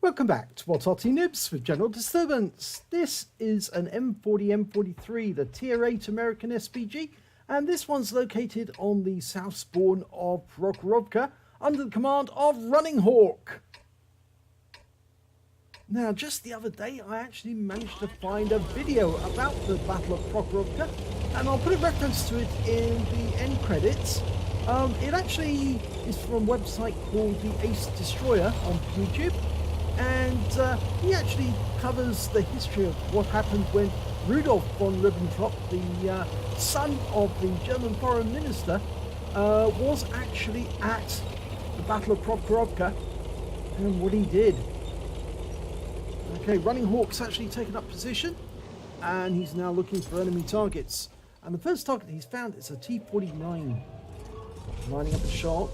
Welcome back to What's Arty Noobs with General Disturbance. This is an M40 M43, the Tier 8 American SPG, and this one's located on the south spawn of Prokhorovka under the command of Running Hawk. Now, just the other day, I actually managed to find a video about the Battle of Prokhorovka, and I'll put a reference to it in the end credits. It actually is from a website called the Ace Destroyer on YouTube. And he actually covers the history of what happened when Rudolf von Ribbentrop, the son of the German foreign minister, was actually at the Battle of Prokhorovka and what he did. Okay, Running Hawk's actually taken up position and he's now looking for enemy targets. And the first target he's found is a T-49. Lining up a shot,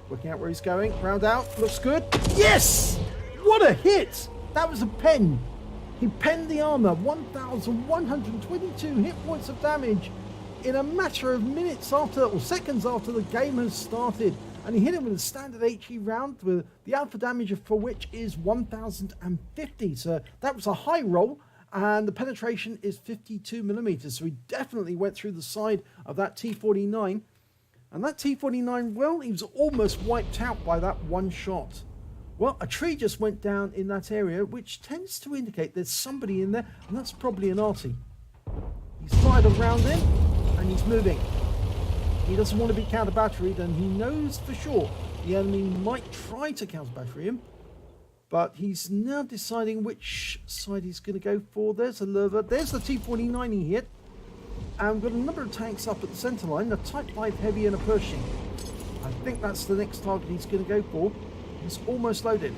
working out where he's going, round out, looks good. Yes! What a hit! That was a pen. He penned the armor, 1,122 hit points of damage in a matter of minutes after, or seconds after the game has started. And he hit him with a standard HE round, with the alpha damage for which is 1,050. So that was a high roll, and the penetration is 52 millimeters. So he definitely went through the side of that T-49. And that T-49, well, he was almost wiped out by that one shot. Well, a tree just went down in that area, which tends to indicate there's somebody in there, and that's probably an Arty. He's fired a round in, and he's moving. He doesn't want to be counter-batteried, and he knows for sure the enemy might try to counter-battery him, but he's now deciding which side he's going to go for. There's a Lerva. There's the T-49 he hit. And we've got a number of tanks up at the centre line, a Type 5 Heavy and a Pershing. I think that's the next target he's going to go for. It's almost loaded.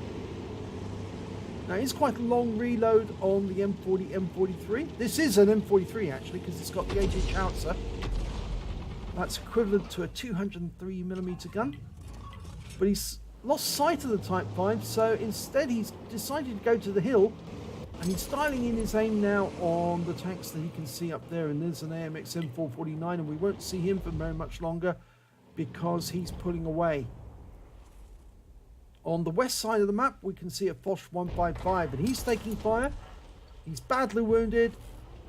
Now, it's quite a long reload on the M40, M43. This is an M43 actually, because it's got the 8-inch howitzer. That's equivalent to a 203mm gun. But he's lost sight of the Type 5, so instead he's decided to go to the hill, and he's dialing in his aim now on the tanks that you can see up there. And there's an AMX M449, and we won't see him for very much longer because he's pulling away. On the west side of the map, we can see a Foch 155, and he's taking fire. He's badly wounded.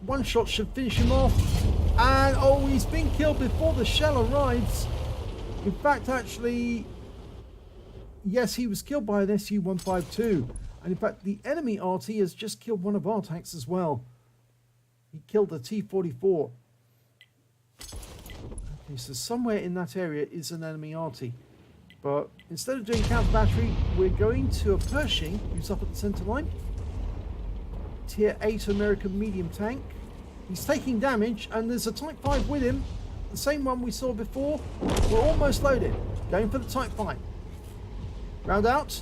One shot should finish him off. And, oh, he's been killed before the shell arrives. In fact, actually, yes, he was killed by an SU-152. And, in fact, the enemy Arty has just killed one of our tanks as well. He killed the T-44. Okay, so somewhere in that area is an enemy Arty. But instead of doing counter battery, we're going to a Pershing, who's up at the centre line. Tier 8 American medium tank. He's taking damage, and there's a Type 5 with him. The same one we saw before. We're almost loaded. Going for the Type 5. Round out.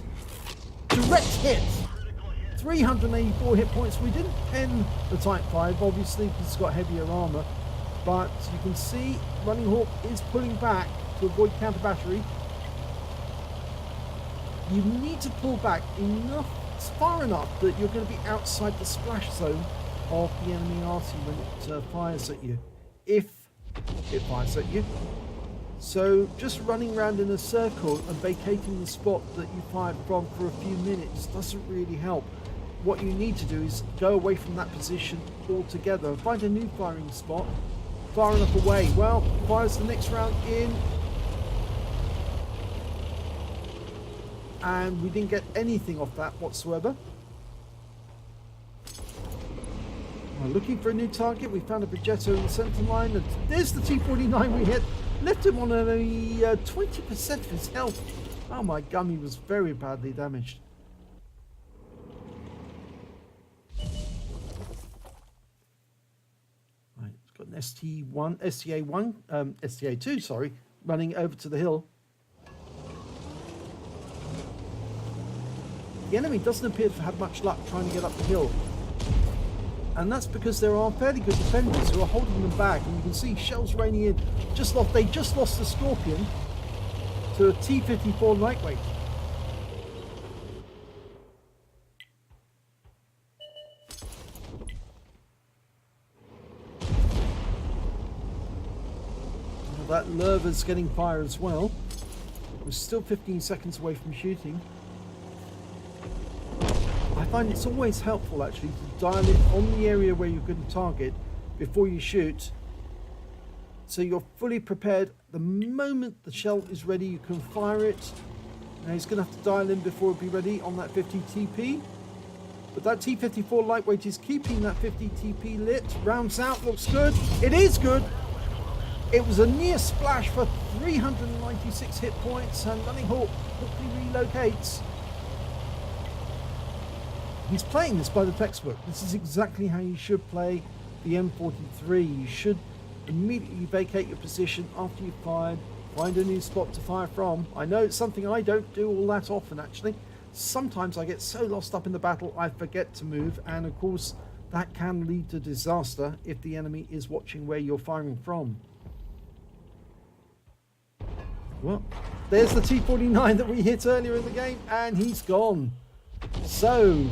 Direct hit. 384 hit points. We didn't pen the Type 5, obviously, because it's got heavier armour. But you can see Running Hawk is pulling back to avoid counter battery. You need to pull back enough, far enough that you're going to be outside the splash zone of the enemy Arty when it fires at you, if it fires at you. So just running around in a circle and vacating the spot that you fired from for a few minutes doesn't really help. What you need to do is go away from that position altogether and find a new firing spot far enough away. Well, fires the next round in. And we didn't get anything off that whatsoever. We're looking for a new target. We found a Progetto in the centre line. And there's the T-49 we hit. Left him on only 20% of his health. Oh my gum, he was very badly damaged. Right, it's got an STA2, sorry, running over to the hill. The enemy doesn't appear to have much luck trying to get up the hill. And that's because there are fairly good defenders who are holding them back. And you can see shells raining in. They just lost the Scorpion to a T-54 lightweight. Now that Lerva's getting fire as well. We're still 15 seconds away from shooting. I find it's always helpful actually to dial it on the area where you're going to target before you shoot, so you're fully prepared. The moment the shell is ready, you can fire it. Now he's going to have to dial in before it'll be ready on that 50 TP. But that T-54 lightweight is keeping that 50 TP lit. Rounds out, looks good. It is good. It was a near splash for 396 hit points, and Running Hawk quickly relocates. He's playing this by the textbook. This is exactly how you should play the M43. You should immediately vacate your position after you've fired, find a new spot to fire from. I know it's something I don't do all that often actually. Sometimes I get so lost up in the battle I forget to move, and of course that can lead to disaster if the enemy is watching where you're firing from. Well, there's the T-49 that we hit earlier in the game, and he's gone. So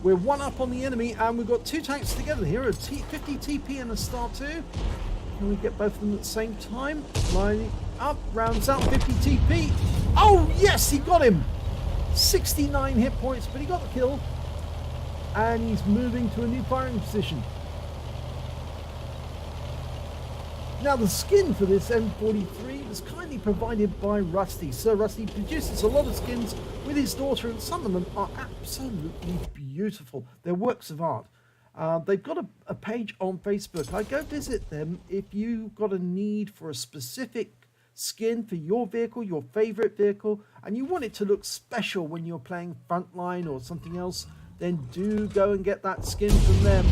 we're one up on the enemy, and we've got two tanks together here, a T-50 TP and a Star 2. Can we get both of them at the same time? Lining up, rounds out, 50 TP. Oh yes, he got him! 69 hit points, but he got the kill, and he's moving to a new firing position. Now the skin for this M43 was kindly provided by Rusty. Sir Rusty produces a lot of skins with his daughter, and some of them are absolutely beautiful. They're works of art. They've got a page on Facebook. I go visit them if you've got a need for a specific skin for your vehicle, your favorite vehicle, and you want it to look special when you're playing Frontline or something else, then do go and get that skin from them.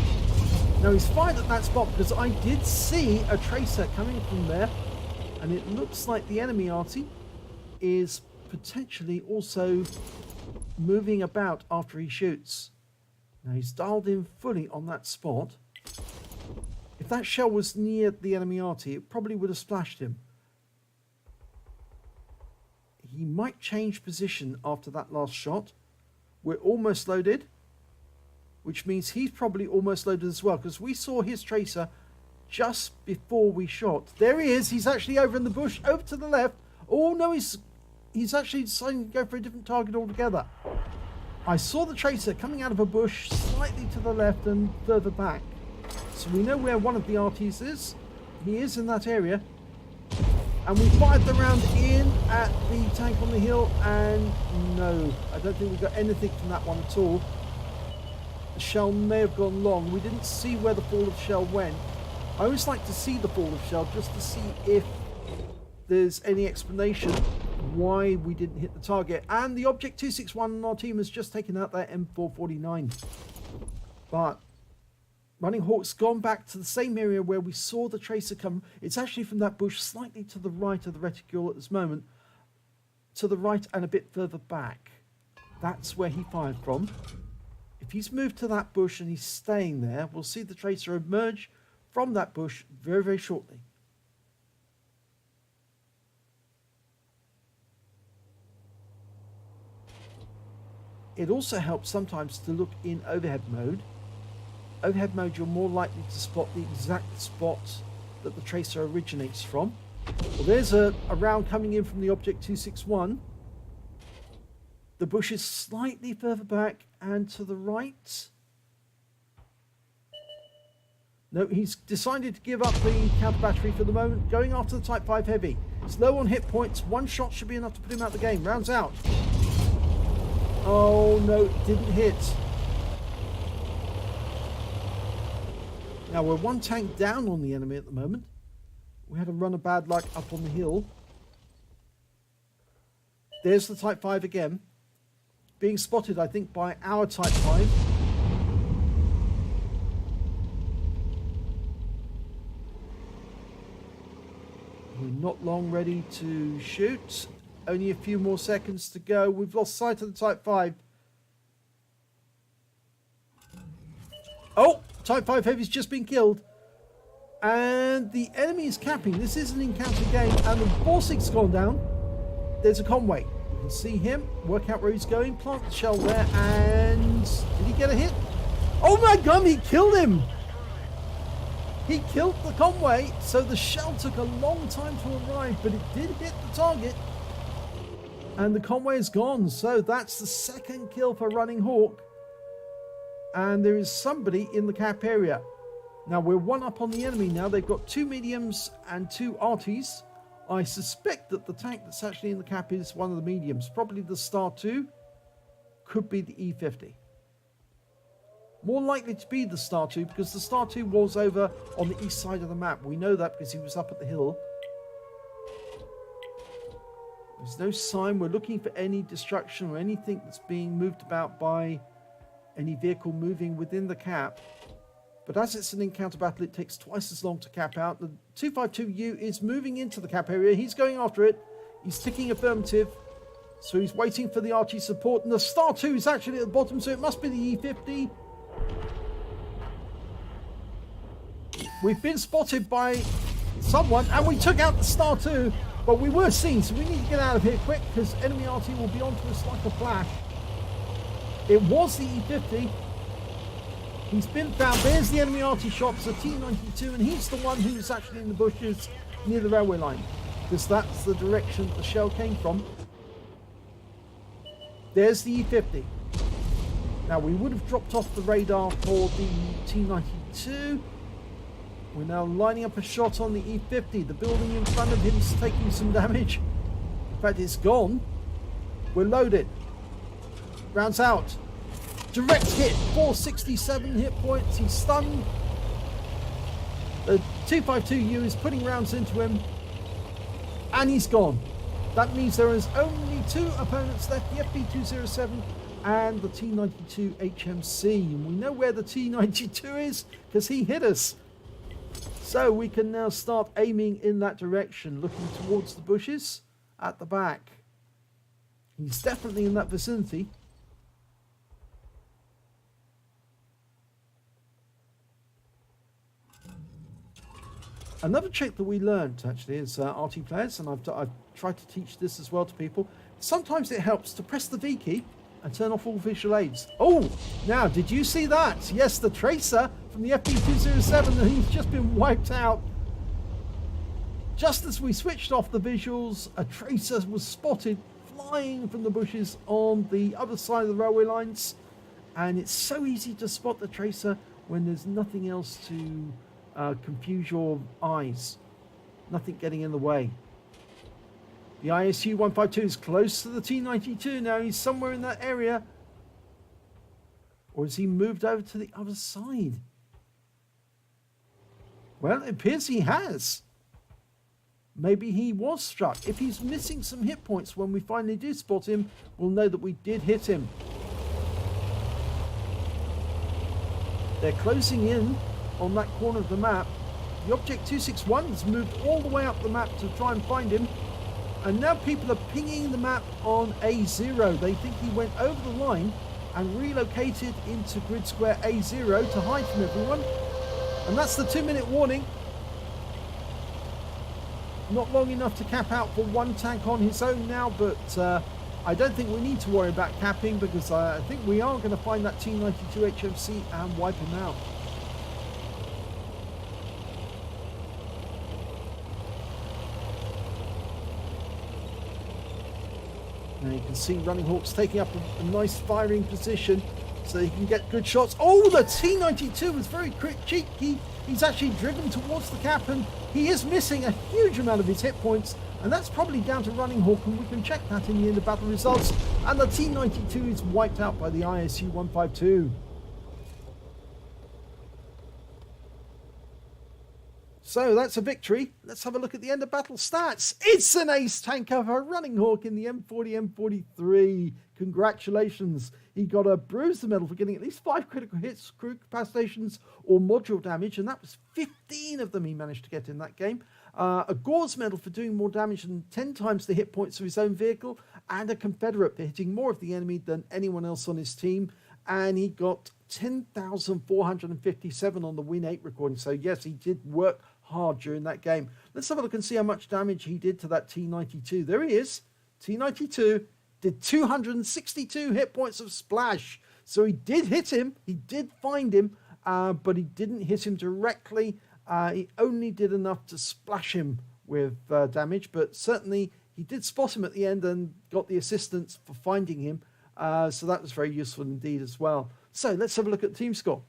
Now he's fired at that spot because I did see a tracer coming from there, and it looks like the enemy Arty is potentially also moving about after he shoots. Now he's dialed in fully on that spot. If that shell was near the enemy Arty, it probably would have splashed him. He might change position after that last shot. We're almost loaded, which means he's probably almost loaded as well, because we saw his tracer just before we shot. There he is. He's actually over in the bush, over to the left. Oh no, he's actually deciding to go for a different target altogether. I saw the tracer coming out of a bush slightly to the left and further back. So we know where one of the RTs is. He is in that area. And we fired the round in at the tank on the hill, and no, I don't think we got anything from that one at all. The shell may have gone long. We didn't see where the fall of shell went. I always like to see the fall of shell just to see if there's any explanation why we didn't hit the target. And the Object 261 on our team has just taken out that M449. But Running Hawk's gone back to the same area where we saw the tracer come. It's actually from that bush slightly to the right of the reticule at this moment. To the right and a bit further back. That's where he fired from. If he's moved to that bush and he's staying there, we'll see the tracer emerge from that bush very, very shortly. It also helps sometimes to look in overhead mode. Overhead mode, you're more likely to spot the exact spot that the tracer originates from. Well, there's a round coming in from the Object 261. The bush is slightly further back and to the right. No, he's decided to give up the counter battery for the moment, going after the Type 5 Heavy. It's low on hit points. One shot should be enough to put him out of the game. Rounds out. Oh no, it didn't hit. Now we're one tank down on the enemy at the moment. We had a run of bad luck up on the hill. There's the Type 5 again. Being spotted, I think, by our Type 5. We're not long ready to shoot. Only a few more seconds to go. We've lost sight of the Type 5. Oh! Type 5 Heavy's just been killed. And the enemy is capping. This is an encounter game. And the Borsig's gone down. There's a Conway. You can see him. Work out where he's going. Plant the shell there. And did he get a hit? Oh my god, he killed him. He killed the Conway. So the shell took a long time to arrive. But it did hit the target. And the convoy is gone. So that's the second kill for Running Hawk. And there is somebody in the cap area. Now we're one up on the enemy now. They've got 2 mediums and 2 arties. I suspect that the tank that's actually in the cap is one of the mediums. Probably the Star 2. Could be the E50. More likely to be the Star 2 because the Star 2 was over on the east side of the map. We know that because he was up at the hill. There's no sign. We're looking for any destruction or anything that's being moved about by any vehicle moving within the cap. But as it's an encounter battle, it takes twice as long to cap out. The 252U is moving into the cap area. He's going after it. He's ticking affirmative. So he's waiting for the Arty support. And the Star 2 is actually at the bottom, so it must be the E50. We've been spotted by someone, and we took out the Star 2. But we were seen, so we need to get out of here quick, because enemy Arty will be onto us like a flash. It was the E50. He's been found. There's the enemy Arty shots, a T-92, and he's the one who's actually in the bushes near the railway line, because that's the direction the shell came from. There's the E50. Now, we would have dropped off the radar for the T-92. We're now lining up a shot on the E50. The building in front of him is taking some damage. In fact, it's gone. We're loaded. Rounds out. Direct hit. 467 hit points. He's stunned. The 252U is putting rounds into him. And he's gone. That means there is only 2 opponents left. The FB207 and the T-92 HMC. And we know where the T-92 is because he hit us. So we can now start aiming in that direction, looking towards the bushes at the back. He's definitely in that vicinity. Another trick that we learned actually as Arty players, and I've tried to teach this as well to people. Sometimes it helps to press the V key and turn off all visual aids. Oh, now did you see that? Yes, the tracer from the FB207, and he's just been wiped out. Just as we switched off the visuals, a tracer was spotted flying from the bushes on the other side of the railway lines. And it's so easy to spot the tracer when there's nothing else to confuse your eyes. Nothing getting in the way. The ISU 152 is close to the T-92 now. He's somewhere in that area. Or has he moved over to the other side? Well, it appears he has. Maybe he was struck. If he's missing some hit points when we finally do spot him, we'll know that we did hit him. They're closing in on that corner of the map. The Object 261 has moved all the way up the map to try and find him. And now people are pinging the map on A0. They think he went over the line and relocated into grid square A0 to hide from everyone. And that's the 2-minute warning. Not long enough to cap out for one tank on his own now, but I don't think we need to worry about capping because I think we are going to find that T-92 HMC and wipe him out. Now you can see Running Hawk's taking up a nice firing position so he can get good shots. Oh, the T-92 was very cheeky. He's actually driven towards the cap and he is missing a huge amount of his hit points. And that's probably down to Running Hawk, and we can check that in the end of battle results. And the T-92 is wiped out by the ISU 152. So that's a victory. Let's have a look at the end of battle stats. It's an ace tanker for Running Hawk in the M40, M43. Congratulations. He got a Bruiser medal for getting at least 5 critical hits, crew capacitations, or module damage, and that was 15 of them he managed to get in that game. A Gore's medal for doing more damage than 10 times the hit points of his own vehicle, and a Confederate for hitting more of the enemy than anyone else on his team. And he got 10,457 on the Win 8 recording. So yes, he did work hard during that game. Let's have a look and see how much damage he did to that T-92. There he is. T-92 did 262 hit points of splash. So he did hit him. He did find him, but he didn't hit him directly. He only did enough to splash him with damage, but certainly he did spot him at the end and got the assistance for finding him. So that was very useful indeed as well. So let's have a look at the team score.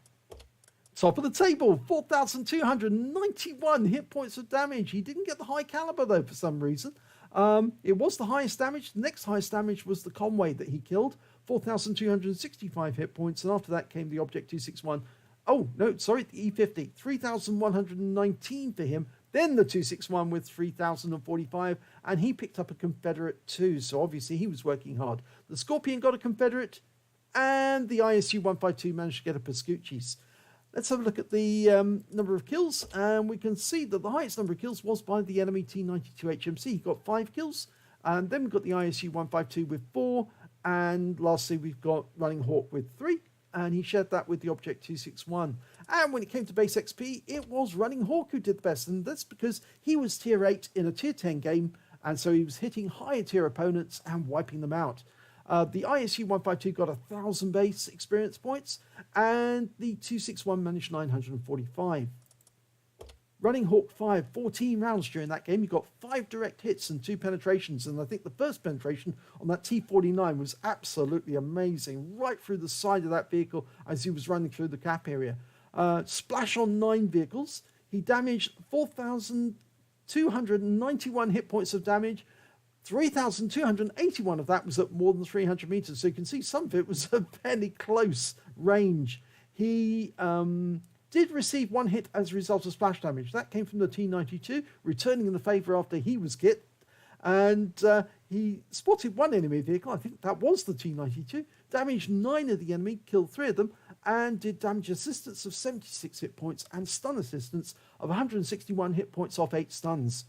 Top of the table, 4,291 hit points of damage. He didn't get the high caliber though for some reason. It was the highest damage. The next highest damage was the Conway that he killed, 4,265 hit points. And after that came the Object 261. Oh, no, sorry, the E50, 3,119 for him. Then the 261 with 3,045, and he picked up a Confederate too, so obviously he was working hard. The Scorpion got a Confederate, and the ISU 152 managed to get a Pascucci's. Let's have a look at the number of kills, and we can see that the highest number of kills was by the enemy T92 HMC. He got 5 kills, and then we've got the ISU 152 with 4, and lastly we've got Running Hawk with 3. And he shared that with the Object 261. And when it came to base XP, it was Running Hawk who did the best, and that's because he was tier 8 in a tier 10 game, and so he was hitting higher tier opponents and wiping them out. The ISU 152 got 1,000 base experience points, and the 261 managed 945. Running Hawk 5, 14 rounds during that game. He got 5 direct hits and 2 penetrations, and I think the first penetration on that T49 was absolutely amazing, right through the side of that vehicle as he was running through the cap area. Splash on 9 vehicles. He damaged 4,291 hit points of damage. 3,281 of that was at more than 300 meters, so you can see some of it was a fairly close range. He did receive 1 hit as a result of splash damage. That came from the T92, returning in the favour after he was hit. And he spotted 1 enemy vehicle, I think that was the T92, damaged 9 of the enemy, killed 3 of them, and did damage assistance of 76 hit points and stun assistance of 161 hit points off 8 stuns.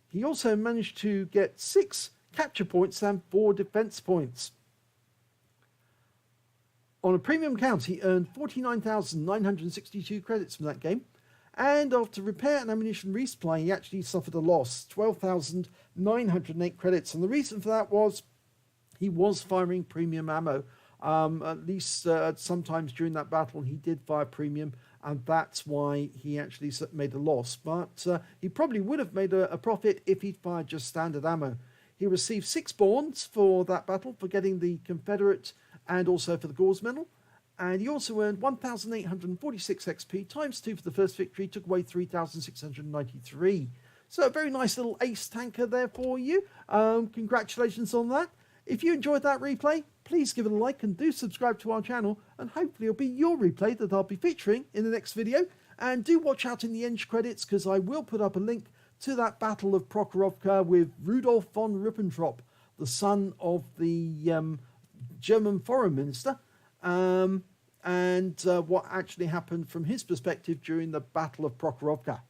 He also managed to get 6 capture points and 4 defense points. On a premium count, he earned 49,962 credits from that game, and after repair and ammunition resupply, he actually suffered a loss, 12,908 credits, and the reason for that was he was firing premium ammo. At least sometimes during that battle he did fire premium, and that's why he actually made a loss, but he probably would have made a profit if he'd fired just standard ammo. He received 6 Borns for that battle, for getting the Confederate and also for the Gore's medal, and he also earned 1,846 XP times 2 for the first victory, took away 3,693. So a very nice little ace tanker there for you. Congratulations on that. If you enjoyed that replay, please give it a like and do subscribe to our channel, and hopefully it'll be your replay that I'll be featuring in the next video. And do watch out in the end credits, because I will put up a link to that Battle of Prokhorovka with Rudolf von Ribbentrop, the son of the German foreign minister, and what actually happened from his perspective during the Battle of Prokhorovka.